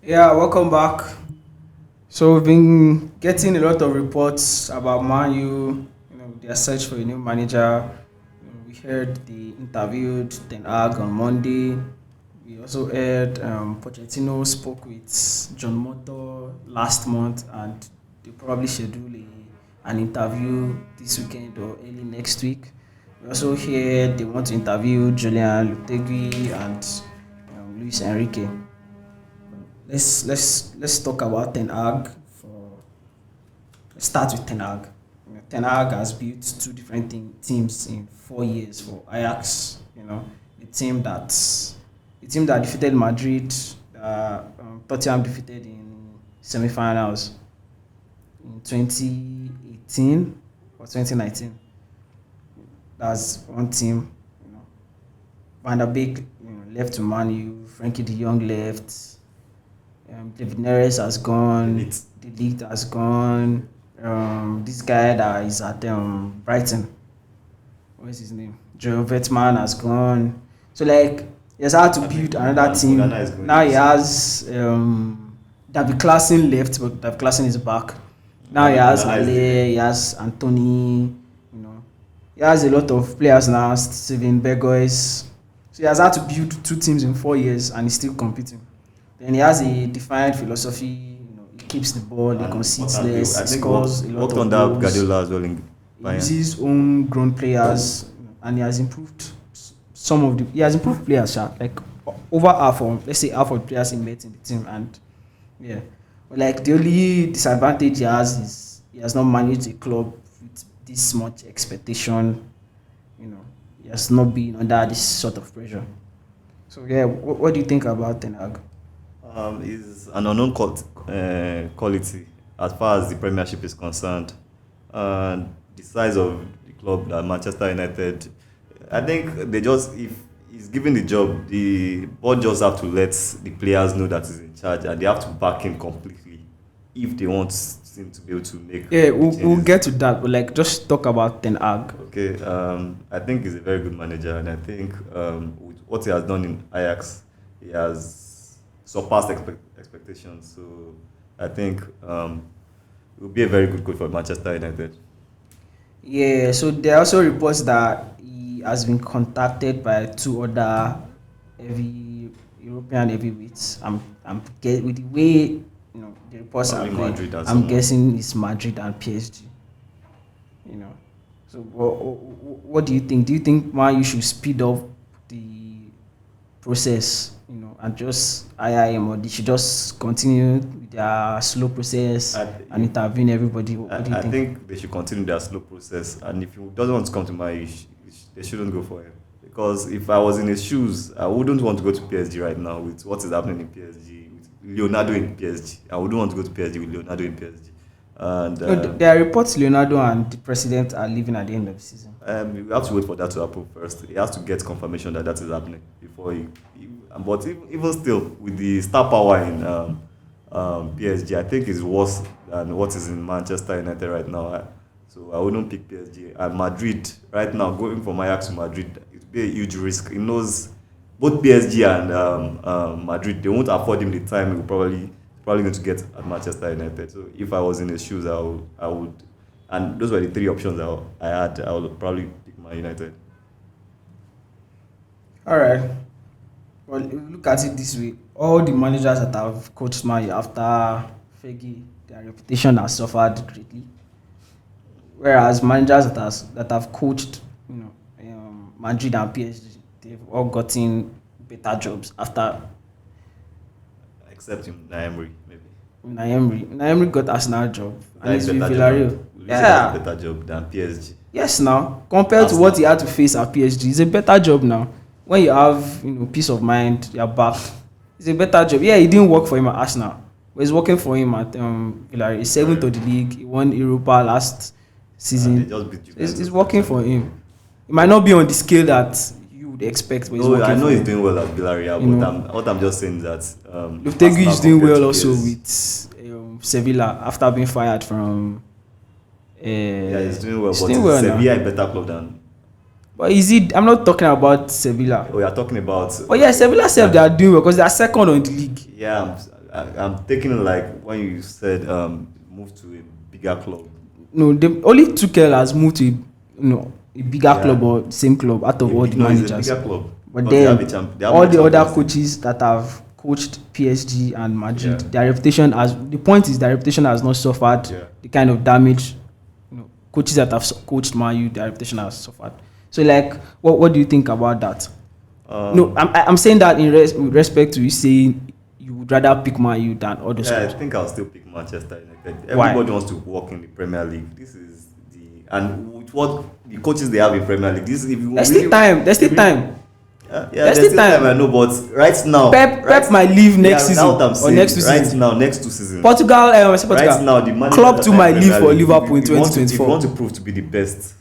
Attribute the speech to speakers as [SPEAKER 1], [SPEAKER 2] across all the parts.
[SPEAKER 1] Yeah, welcome back. So we've been getting a lot of reports about Man U, their search for a new manager. We heard they interviewed Ten Hag on Monday. We also heard Pochettino spoke with John Motto last month, and they probably schedule an interview this weekend or early next week. We also heard they want to interview Julian Lopetegui and Luis Enrique. Let's talk about Ten Hag. Let's start with Ten Hag. Ten Hag has built two different teams in 4 years for Ajax. A team that defeated Madrid. Tottenham defeated in semi-finals in 2018 or 2019. That's one team. Van der Beek left to Man U. Frankie De Jong left. David Neres has gone. The league has gone. This guy that is at Brighton, what is his name? Joel Vetman has gone. So he has had to build another team. Now he has David Klassen left, but David Klassen is back. Now he has Ale, he has Anthony. He has a lot of players now. Steven Berghuis. So he has had to build two teams in 4 years, and he's still competing. Then he has a defined philosophy. He keeps the ball, he concedes less, he scores a lot of
[SPEAKER 2] on
[SPEAKER 1] goals.
[SPEAKER 2] that Guardiola as well in
[SPEAKER 1] He uses his own grown players, and he has improved He has improved players, like over half of, let's say half of the players he met in the team, and yeah. But the only disadvantage he has is he has not managed a club with this much expectation. He has not been under this sort of pressure. So yeah, what do you think about Ten Hag?
[SPEAKER 2] Is an unknown quality as far as the Premiership is concerned, and the size of the club, that Manchester United. I think if he's given the job, the board just have to let the players know that he's in charge, and they have to back him completely if they want him to be able to make.
[SPEAKER 1] Yeah, we'll get to that, but just talk about Ten Hag.
[SPEAKER 2] Okay, I think he's a very good manager, and I think with what he has done in Ajax, he has surpassed expectations. So I think it will be a very good coach for Manchester United.
[SPEAKER 1] Yeah, so there are also reports that he has been contacted by two other European heavyweights. With the way the reports are going, I'm guessing it's Madrid and PSG. So what do you think? Do you think you should speed up the process? And just hire him, or they should just continue with their slow process and intervene everybody? What do you think?
[SPEAKER 2] I think they should continue their slow process, and if he doesn't want to come to they shouldn't go for him. Because if I was in his shoes, I wouldn't want to go to PSG right now with what is happening in PSG, with Leonardo in PSG. I wouldn't want to go to PSG with Leonardo in PSG. And
[SPEAKER 1] there are reports Leonardo and the president are leaving at the end of the season.
[SPEAKER 2] We have to wait for that to happen first. He has to get confirmation that is happening before but even still, with the star power in PSG, I think it's worse than what is in Manchester United right now. So I wouldn't pick PSG. And Madrid, right now, going from Ajax to Madrid, it would be a huge risk. He knows both PSG and Madrid, they won't afford him the time he'll probably going to get at Manchester United. So if I was in his shoes, I would, and those were the three options I had. I would probably pick Man United.
[SPEAKER 1] All right. Well, if you look at it this way, all the managers that have coached Man U after Fergie, their reputation has suffered greatly. Whereas managers that have coached, Madrid and PSG, they've all gotten better jobs after.
[SPEAKER 2] Except in Emery, maybe.
[SPEAKER 1] Emery got Arsenal job, and he's with Villarreal.
[SPEAKER 2] Yeah, better job than PSG.
[SPEAKER 1] Yes, now compared to what he had to face at PSG, it's a better job now. When you have peace of mind, you're back. It's a better job. Yeah, it didn't work for him at Arsenal, but it's working for him at Villarreal. He's 7th of the league. He won Europa last season. It's working for him. It might not be on the scale that you would expect, but it's working.
[SPEAKER 2] I know he's doing well at Villarreal, but what I'm just saying is that
[SPEAKER 1] Lopetegui is doing well also with Sevilla after being fired from.
[SPEAKER 2] He's doing well, but Sevilla is a better club than.
[SPEAKER 1] But is it? I'm not talking about Sevilla.
[SPEAKER 2] Oh, you're talking about.
[SPEAKER 1] Oh yeah, Sevilla said they are doing well because they are second on the league.
[SPEAKER 2] Yeah, I'm taking like when you said move to a bigger club.
[SPEAKER 1] No, the only Tuchel has moved to a bigger club or same club out of all the managers.
[SPEAKER 2] It's a bigger club.
[SPEAKER 1] But then all the other coaches that have coached PSG and Madrid, their reputation their reputation has not suffered the kind of damage. Coaches that have coached Man U, their reputation has suffered. So like, what do you think about that? No, I'm saying that with respect to you saying you would rather pick Man U than other schools.
[SPEAKER 2] I think I'll still pick Manchester United.
[SPEAKER 1] Why?
[SPEAKER 2] Everybody wants to work in the Premier League. And with what the coaches they have in Premier League, there's still time. There's still time. I know, but right now,
[SPEAKER 1] Pep might leave next season or next 2 seasons.
[SPEAKER 2] Right now, next 2 seasons.
[SPEAKER 1] Portugal.
[SPEAKER 2] Right now, the manager
[SPEAKER 1] Klopp too might leave for Liverpool in 2024.
[SPEAKER 2] If you want to prove to be the best,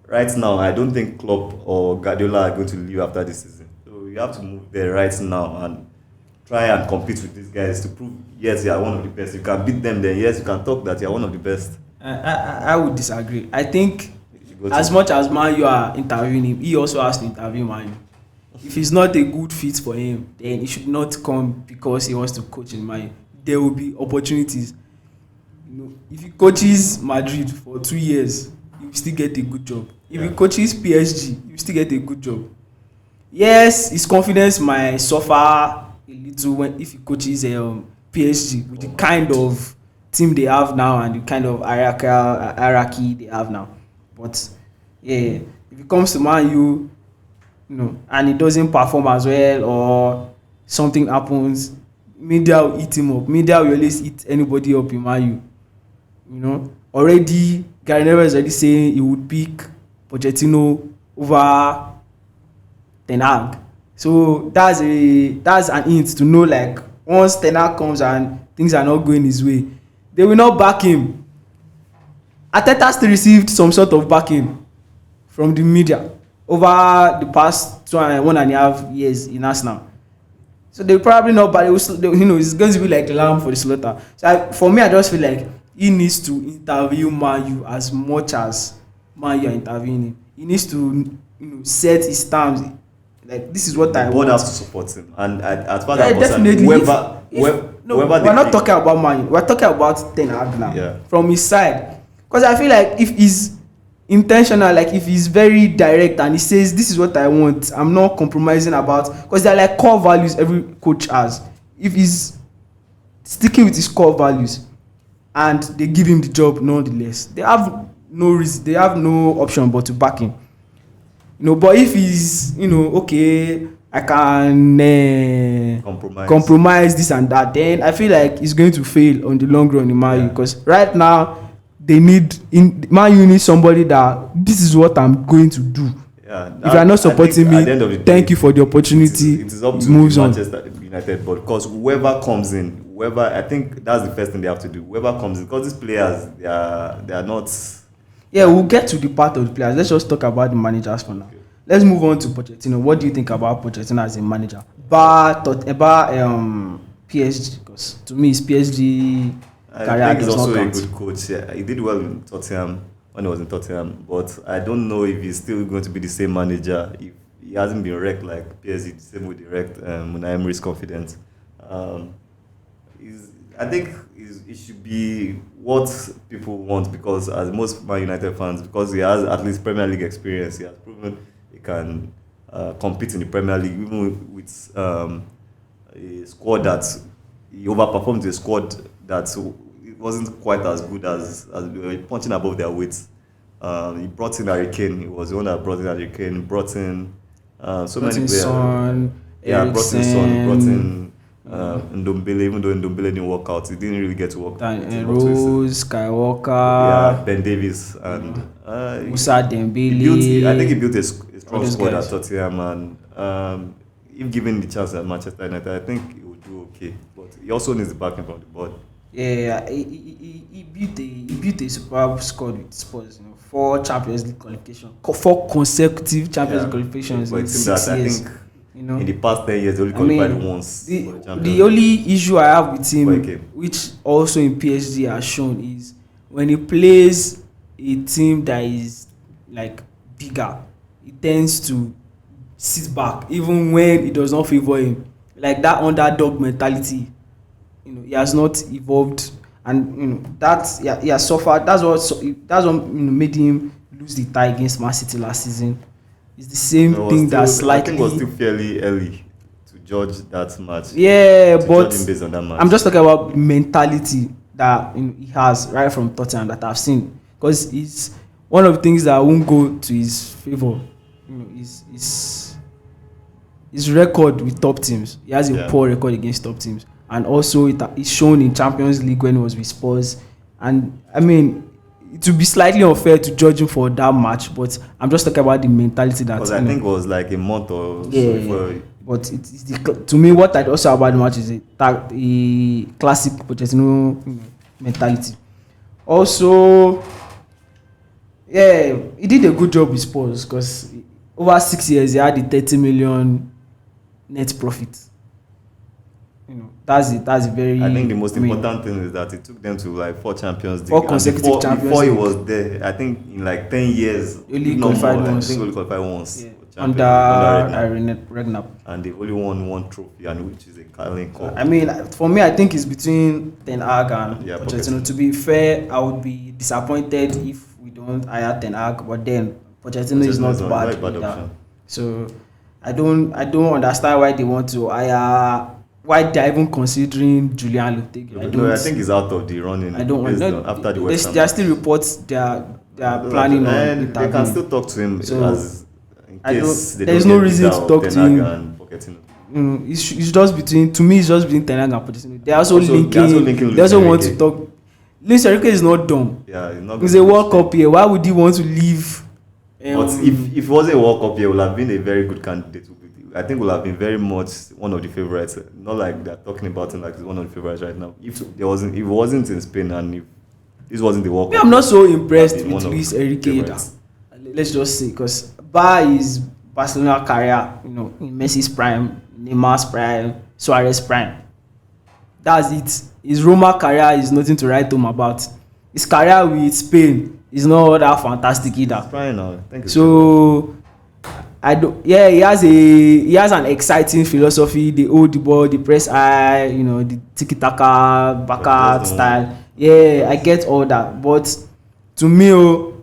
[SPEAKER 2] right now, I don't think Klopp or Guardiola are going to leave after this season. So you have to move there right now and try and compete with these guys to prove yes, you are one of the best. You can beat them, then yes, you can talk that you are one of the best.
[SPEAKER 1] I would disagree. I think as much as Man U are interviewing him, he also has to interview Man U. If he's not a good fit for him, then he should not come because he wants to coach in Man U. There will be opportunities. If he coaches Madrid for 2 years, he will still get a good job. If he coaches PSG, he will still get a good job. Yes, his confidence might suffer a little if he coaches PSG with the kind of team they have now and the kind of hierarchy they have now. But if it comes to Man U, and it doesn't perform as well or something happens, media will eat him up. Media will always eat anybody up in Man U. Already Gary Neville is already saying he would pick Pochettino over Ten Hag. So that's an hint to know, like, once Ten Hag comes and things are not going his way, they will not back him. Arteta still received some sort of backing from the media over the past 1.5 years in Arsenal. So they probably not, but it's going to be like the lamb for the slaughter. So for me, I just feel like he needs to interview Man U as much as Man U are interviewing him. He needs to set his terms. Like, this is what I want.
[SPEAKER 2] The board has to support him, and as far
[SPEAKER 1] as
[SPEAKER 2] definitely.
[SPEAKER 1] We're not talking about Man U. We're talking about Ten Hag now. Yeah. From his side, because I feel like if he's intentional, like if he's very direct and he says this is what I want, I'm not compromising about, because they're like core values every coach has. If he's sticking with his core values and they give him the job nonetheless, they have no reason, they have no option but to back him. But if he's okay, I can compromise this and that, then I feel like he's going to fail on the long run in Man U, because right now Man U needs somebody that this is what I'm going to do. If you are not supporting me, thank you for the opportunity.
[SPEAKER 2] It is up to Manchester United, but because whoever comes in, I think that's the first thing they have to do. Whoever comes in, because these players, they are not.
[SPEAKER 1] Yeah, we'll get to the part of the players. Let's just talk about the managers for now. Okay. Let's move on to Pochettino. What do you think about Pochettino as a manager? About PSG, because to me, it's PSG.
[SPEAKER 2] I think he's also a good coach. Yeah, he did well in Tottenham when he was in Tottenham, but I don't know if he's still going to be the same manager if he hasn't been wrecked like PSG, the same way they wrecked Unai Emery's confidence. I think it should be what people want, because as most Man United fans, because he has at least Premier League experience, he has proven he can compete in the Premier League, even with a squad that he overperformed, a squad that it wasn't quite as good as they were punching above their weights. He brought in Erik. He was the one that brought in Erik. Brought in so many players.
[SPEAKER 1] Erik,
[SPEAKER 2] brought in Son. Brought in Ndombele. Even though Ndombele didn't work out, he didn't really get to work.
[SPEAKER 1] Rose, Skywalker,
[SPEAKER 2] Ben Davies, and
[SPEAKER 1] Moussa Dembele.
[SPEAKER 2] I think he built a strong squad at Tottenham, and if given the chance at Manchester United, I think he would do okay. But he also needs the backing from the board.
[SPEAKER 1] Yeah, he built a superb squad with Spurs. 4 Champions League qualifications, 4 consecutive Champions League qualifications in 6 years.
[SPEAKER 2] I think in the past 10 years, they only qualified once.
[SPEAKER 1] The only issue I have with him, which also in PSG has shown, is when he plays a team that is like bigger, he tends to sit back even when it does not favor him, like that underdog mentality. he has not evolved, and that he has suffered. That's what made him lose the tie against Man City last season. It's the same thing that slightly.
[SPEAKER 2] I think it was still fairly early to judge that match.
[SPEAKER 1] Yeah, but
[SPEAKER 2] judge him based on that match.
[SPEAKER 1] I'm just talking about mentality that he has right from Tottenham that I've seen, because it's one of the things that won't go to his favor. His record with top teams. He has a poor record against top teams, and also it's shown in Champions League when he was with Spurs. And I mean, it would be slightly unfair to judge him for that match, but I'm just talking about the mentality that.
[SPEAKER 2] Because I think it was like a month or so before.
[SPEAKER 1] But to me, what I also about the match is a classic Pochettino mentality. Also, he did a good job with Spurs, because over 6 years he had the 30 million net profit. That's very.
[SPEAKER 2] I think the most important thing is that it took them to like 4 Champions League.
[SPEAKER 1] 4 consecutive Champions
[SPEAKER 2] before
[SPEAKER 1] League.
[SPEAKER 2] he was there, I think in like 10 years,
[SPEAKER 1] only qualified once.
[SPEAKER 2] I think only qualified once.
[SPEAKER 1] Yeah. Under Redknapp.
[SPEAKER 2] And they've only won 1 trophy, and which is a Carling Cup.
[SPEAKER 1] I mean, for me, I think it's between Ten Hag and Pochettino. To be fair, I would be disappointed if we don't hire Ten Hag, but then Pochettino is not bad. So I don't understand why they want to hire. Why they're even considering Julian Lopetegui.
[SPEAKER 2] I think he's out of the running.
[SPEAKER 1] I don't want.
[SPEAKER 2] After the West Ham.
[SPEAKER 1] There are still reports they are planning on.
[SPEAKER 2] And they can still talk to him
[SPEAKER 1] there's no reason to talk to him. It's just between Ten Hag and Pochettino. They also linking. They also want to talk. Luis Enrique is not dumb. He's a World Cup here. Why would he want to leave?
[SPEAKER 2] But if it wasn't a World Cup here, it would have been a very good candidate. I think would have been very much one of the favorites. Not like they're talking about him like he's one of the favorites right now. If it wasn't in Spain, and if this wasn't the World Cup,
[SPEAKER 1] I'm not so impressed with Luis Enrique. Let's just say, because bar his Barcelona career, in Messi's prime, Neymar's prime, Suarez prime. That's it. His Roma career is nothing to write home about. His career with Spain is not that fantastic either.
[SPEAKER 2] Fine now. Thank you.
[SPEAKER 1] So he has an exciting philosophy. They hold the ball, the press high, the tiki-taka, backup style. Yeah, I get all that. But to me,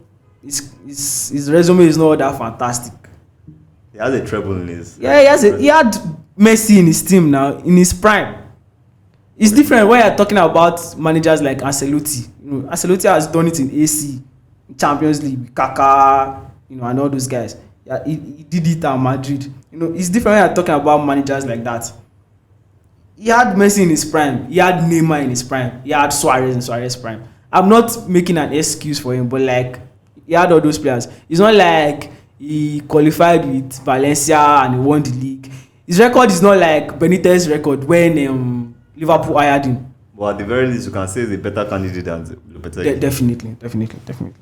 [SPEAKER 1] his resume is not that fantastic.
[SPEAKER 2] He has a treble in his.
[SPEAKER 1] Yeah, he had Messi in his team now, in his prime. It's different when you're talking about managers like Ancelotti. Ancelotti has done it in AC, Champions League, Kaká, and all those guys. Yeah, he did it at Madrid. It's different when you're talking about managers like that. He had Messi in his prime. He had Neymar in his prime. He had Suarez in Suarez's prime. I'm not making an excuse for him, but like, he had all those players. It's not like he qualified with Valencia and he won the league. His record is not like Benitez's record when Liverpool hired him.
[SPEAKER 2] Well, at the very least, you can say he's a better candidate than Lopetegui.
[SPEAKER 1] Definitely.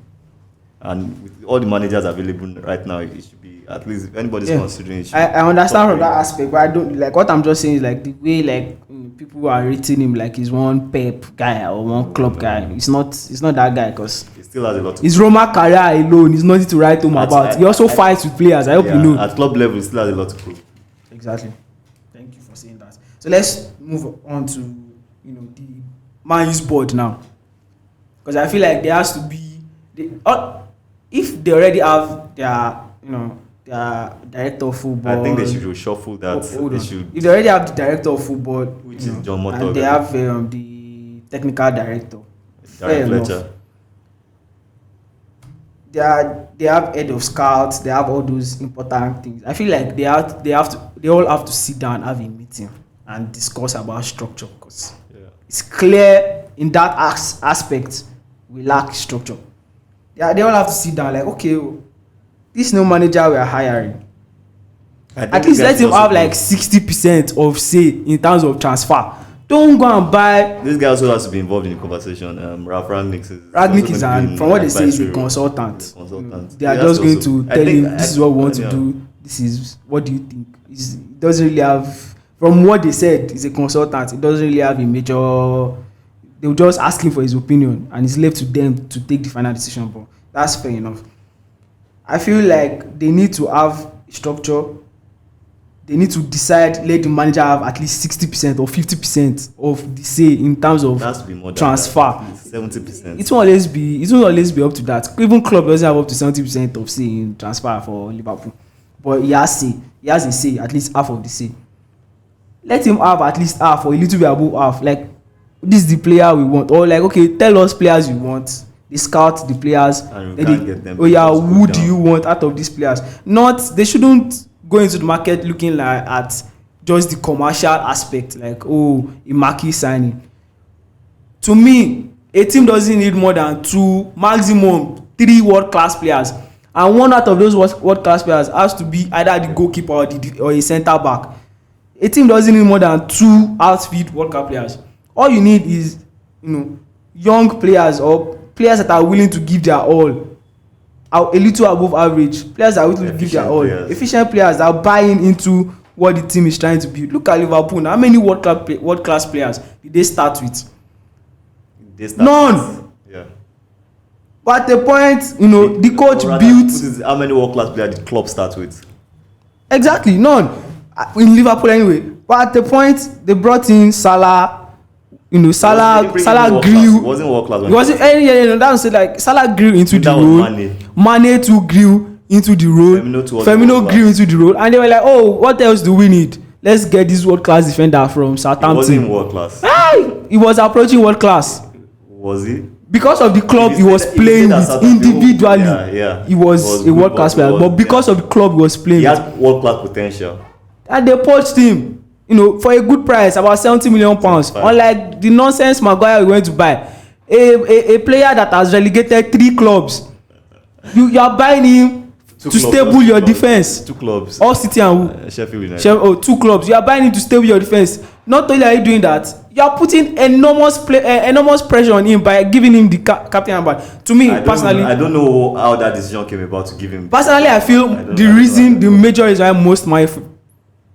[SPEAKER 2] And with all the managers available right now, it should be, at least if anybody's considering it.
[SPEAKER 1] I understand from that aspect, but I don't like what I'm just saying is like the way people are rating him like he's one Pep guy or one club guy. It's not that guy, because
[SPEAKER 2] he still has a lot.
[SPEAKER 1] His Roma career alone is nothing to write home about. He also fights with players. I hope you know.
[SPEAKER 2] At club level, he still has a lot to prove.
[SPEAKER 1] Exactly. Thank you for saying that. So let's move on to the Man U's board now, because I feel like there has to be if they already have their director of football.
[SPEAKER 2] I think they should reshuffle that.
[SPEAKER 1] If they already have the director of football,
[SPEAKER 2] which is John Motto,
[SPEAKER 1] and they have the technical director,
[SPEAKER 2] Fletcher.
[SPEAKER 1] They have head of scouts. They have all those important things. I feel like they all have to sit down and have a meeting and discuss about structure, because it's clear in that aspect we lack structure. They all have to sit down like, okay, this new manager we are hiring, at least let him have like 60% of say in terms of transfer. Don't go and buy.
[SPEAKER 2] This guy also has to be involved in the conversation. Ralph Rangnick
[SPEAKER 1] is from what they say, is a consultant. They are just going to tell him this is what we want to do. This is what do you think? It doesn't really have, from what they said, he's a consultant. It doesn't really have a major. They will just ask him for his opinion, and it's left to them to take the final decision. But that's fair enough. I feel like they need to have structure. they need to decide, let the manager have at least 60% or 50% of the say in terms of transfer.
[SPEAKER 2] 70%.
[SPEAKER 1] It won't always be up to that. Even club doesn't have up to 70% of say in transfer for Liverpool. But he has a say, at least half of the say. Let him have at least half or a little bit above half. Like, this is the player we want. Or like, okay, tell us players you want. They scout the players.
[SPEAKER 2] And you can't get them.
[SPEAKER 1] Oh yeah, who do you want out of these players? They shouldn't go into the market looking like at just the commercial aspect, like, oh, a marquee signing. To me, a team doesn't need more than 2, maximum 3 world-class players, and one out of those world-class players has to be either the goalkeeper or a centre back. A team doesn't need more than 2 outfield world-class players. All you need is, young players or players that are willing to give their all, a little above average, players that are willing to give their all, efficient players that are buying into what the team is trying to build. Look at Liverpool. How many world-class players did they start with? None.
[SPEAKER 2] Yeah.
[SPEAKER 1] But at the point, the coach built.
[SPEAKER 2] How many world-class players did Klopp start with?
[SPEAKER 1] Exactly, none. In Liverpool anyway. But at the point, they brought in Salah. Salah grew.
[SPEAKER 2] It wasn't world class.
[SPEAKER 1] It wasn't. That's like Salah grew into the role. Mane too grew into the role. Firmino grew into the role, and they were like, "Oh, what else do we need? Let's get this world class defender from Southampton."
[SPEAKER 2] He wasn't world class.
[SPEAKER 1] He was approaching world class.
[SPEAKER 2] Was he?
[SPEAKER 1] Because of the club he was playing with individually, he was a world class player. But because of the club he was playing,
[SPEAKER 2] he has world class potential.
[SPEAKER 1] And they poached him. For a good price, about 70 million pounds. Unlike the nonsense Maguire we went to buy, a player that has relegated 3 clubs. You are buying him to stable your defense.
[SPEAKER 2] 2 clubs.
[SPEAKER 1] All City and
[SPEAKER 2] Sheffield United.
[SPEAKER 1] 2 clubs. You are buying him to stable your defense. Not only are you doing that, you are putting enormous pressure on him by giving him the captain armband. To me, personally,
[SPEAKER 2] I don't know how that decision came about to give him.
[SPEAKER 1] Personally, I feel the major reason why most my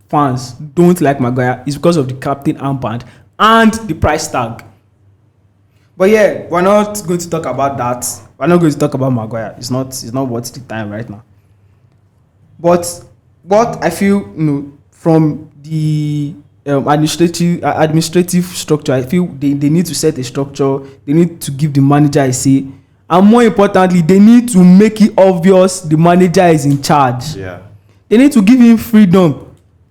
[SPEAKER 1] fans don't like Maguire is because of the captain armband and the price tag. But yeah, we're not going to talk about that. We're not going to talk about Maguire. It's not worth the time right now. But what I feel, from the administrative structure, I feel they need to set a structure. They need to give the manager a say, and more importantly, they need to make it obvious the manager is in charge.
[SPEAKER 2] Yeah.
[SPEAKER 1] They need to give him freedom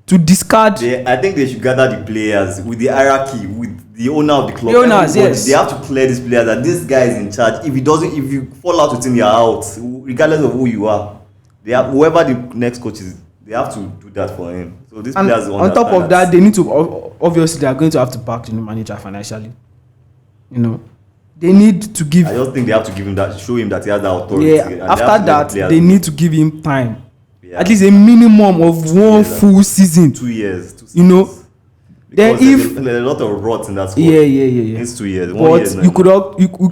[SPEAKER 1] to discard.
[SPEAKER 2] I think they should gather the players with the hierarchy, with the owner of the club.
[SPEAKER 1] The owners, yes.
[SPEAKER 2] They have to clear these players that this guy is in charge. If you fall out with him, you're out, regardless of who you are. Whoever the next coach is, they have to do that for him. So these players
[SPEAKER 1] on top of that, they need to obviously they are going to have to back the new manager financially. They need to give.
[SPEAKER 2] I just think they have to give him that, show him that he has that authority.
[SPEAKER 1] Yeah. After that, they need to give him time. Yeah. At least a minimum of 1 full season.
[SPEAKER 2] 2 years. 2
[SPEAKER 1] seasons. Then if
[SPEAKER 2] there's a lot of rot in that squad.
[SPEAKER 1] Yeah.
[SPEAKER 2] It's 2 years.
[SPEAKER 1] But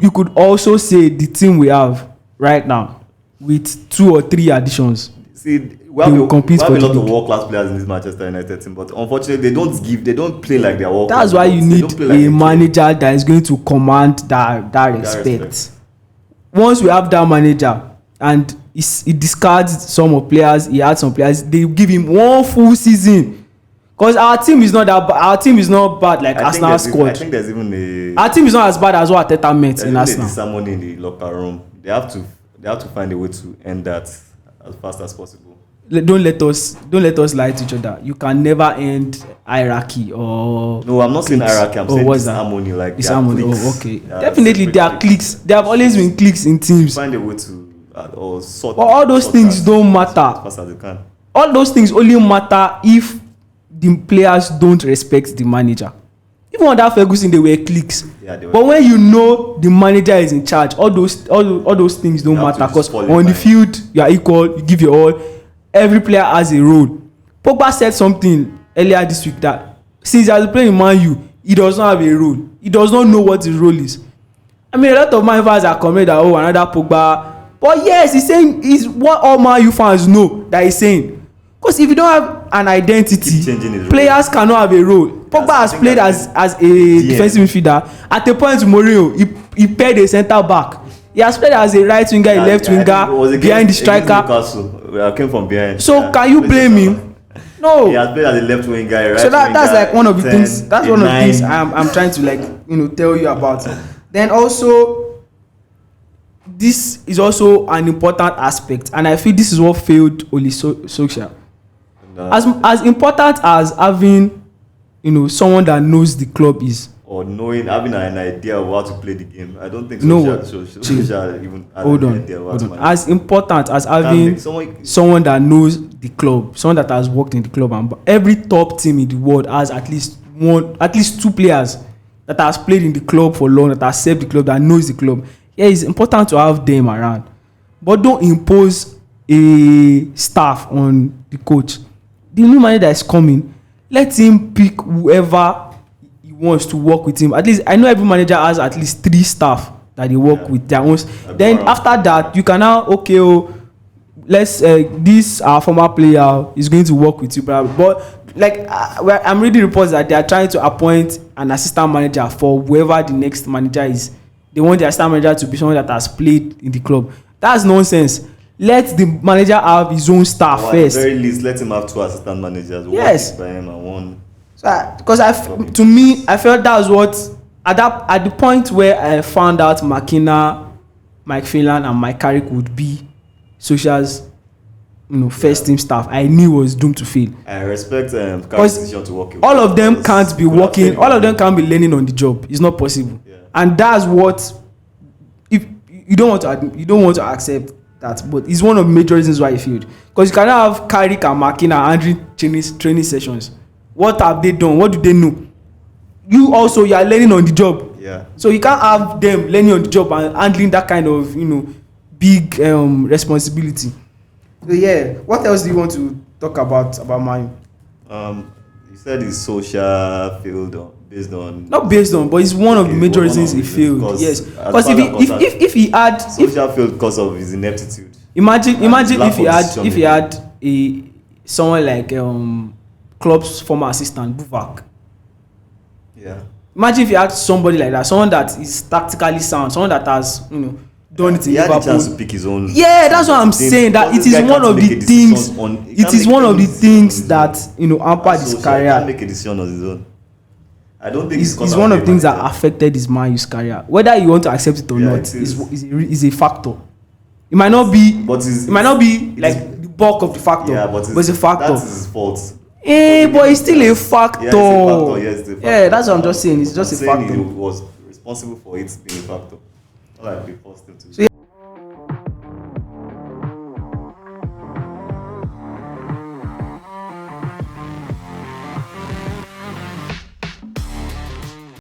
[SPEAKER 1] you could also say the team we have right now with 2 or 3 additions.
[SPEAKER 2] See, we have a lot of world class players in this Manchester United team, but unfortunately they don't play like they're world class.
[SPEAKER 1] That's why you need a manager that is going to command that respect. Once we have that manager and he discards some of players, he adds some players, they give him 1 full season. Because our team is not bad like Arsenal squad.
[SPEAKER 2] I think there's even
[SPEAKER 1] our team is not as bad as what Arteta met in Arsenal.
[SPEAKER 2] There's someone in the locker room. They have to find a way to end that as fast as possible.
[SPEAKER 1] Don't let us lie to each other. You can never end hierarchy or.
[SPEAKER 2] No, I'm not saying hierarchy. I'm saying disharmony. Like
[SPEAKER 1] disharmony. Oh, okay. Definitely, there are cliques. There have always been cliques in teams.
[SPEAKER 2] Find a way to or sort.
[SPEAKER 1] But all those things don't matter.
[SPEAKER 2] As fast as you can.
[SPEAKER 1] All those things only matter if the players don't respect the manager. Even under Ferguson, they were cliques. Yeah, but when the manager is in charge, all those things don't matter, because on the field you are equal. You give your all. Every player has a role. Pogba said something earlier this week that since he has been playing in Man U, he does not have a role. He does not know what his role is. I mean, a lot of Man U fans are commenting that another Pogba. But yes, he's saying is what all Man U fans know that he's saying. Because if you don't have an identity, players cannot have a role. Pogba has played as a defensive midfielder. At a point, Mourinho, he paired a centre back. He has played as a right winger, a left winger, behind the striker.
[SPEAKER 2] I came from behind.
[SPEAKER 1] So can you blame him? No.
[SPEAKER 2] He has played as a left wing guy, right?
[SPEAKER 1] So that's
[SPEAKER 2] guy,
[SPEAKER 1] like one of the
[SPEAKER 2] 10,
[SPEAKER 1] things. That's one of the
[SPEAKER 2] 9.
[SPEAKER 1] things I'm trying to like tell you about. Then also, this is also an important aspect, and I feel this is what failed Ole Solskjaer. As important as having someone that knows the club is,
[SPEAKER 2] or having an idea of how to play the game. I don't think
[SPEAKER 1] Solskjaer
[SPEAKER 2] even
[SPEAKER 1] hold
[SPEAKER 2] an
[SPEAKER 1] on.
[SPEAKER 2] idea of how to manage.
[SPEAKER 1] As important as having someone that knows the club, someone that has worked in the club, and every top team in the world has at least two players that has played in the club for long, that has served the club, that knows the club. Yeah, it's important to have them around, but don't impose a staff on the coach. The new manager that is coming, let him pick whoever he wants to work with him. At least I know every manager has at least 3 staff that they work with their own. Then after that, you can now let's this our former player is going to work with you, but like I'm reading reports that they are trying to appoint an assistant manager for whoever the next manager is. They want the assistant manager to be someone that has played in the club. That's nonsense. Let the manager have his own staff first.
[SPEAKER 2] At the very least, let him have 2 assistant managers.
[SPEAKER 1] Yes.
[SPEAKER 2] One by him and one.
[SPEAKER 1] So, because I felt that was what at the point where I found out McKenna, Mike Phelan, and Mike Carrick would be Solskjaer's first team staff, I knew it was doomed to fail.
[SPEAKER 2] I respect Carrick's decision to work with.
[SPEAKER 1] All of them can't be working. All of them can't be learning on the job. It's not possible.
[SPEAKER 2] Yeah.
[SPEAKER 1] And that's what, if you don't want to accept that, but it's one of the major reasons why he failed. Because you cannot have Carrick and McKenna handling training sessions. What have they done? What do they know? You are learning on the job.
[SPEAKER 2] Yeah.
[SPEAKER 1] So you can't have them learning on the job and handling that kind of big responsibility. So yeah, what else do you want to talk about Man U?
[SPEAKER 2] You said his social failed based on.
[SPEAKER 1] Not based on, but it's one of the major reasons he failed. Yes, because if he had
[SPEAKER 2] social failed because of his ineptitude.
[SPEAKER 1] Imagine if he had someone like Klopp's former assistant Buvak.
[SPEAKER 2] Yeah.
[SPEAKER 1] Imagine if you had somebody like that, someone that is tactically sound, someone that has done it in Liverpool.
[SPEAKER 2] He had the chance to pick his own.
[SPEAKER 1] Yeah, that's what I'm saying. That it is one of the things. It is one of the things that hampered his career.
[SPEAKER 2] He can't make a decision on his own. I don't think
[SPEAKER 1] it's one of the things that affected his Man U's career. Whether you want to accept it or not, is a factor. It might not be. But it might not be like the bulk of the factor. Yeah, but it's a factor.
[SPEAKER 2] That's his fault.
[SPEAKER 1] But it's still a factor.
[SPEAKER 2] Yeah, it's a factor. Yes, it's a factor.
[SPEAKER 1] Yeah, that's what I'm just saying. It's just a factor.
[SPEAKER 2] He was responsible for it being a factor. All I be forced him to.
[SPEAKER 1] So,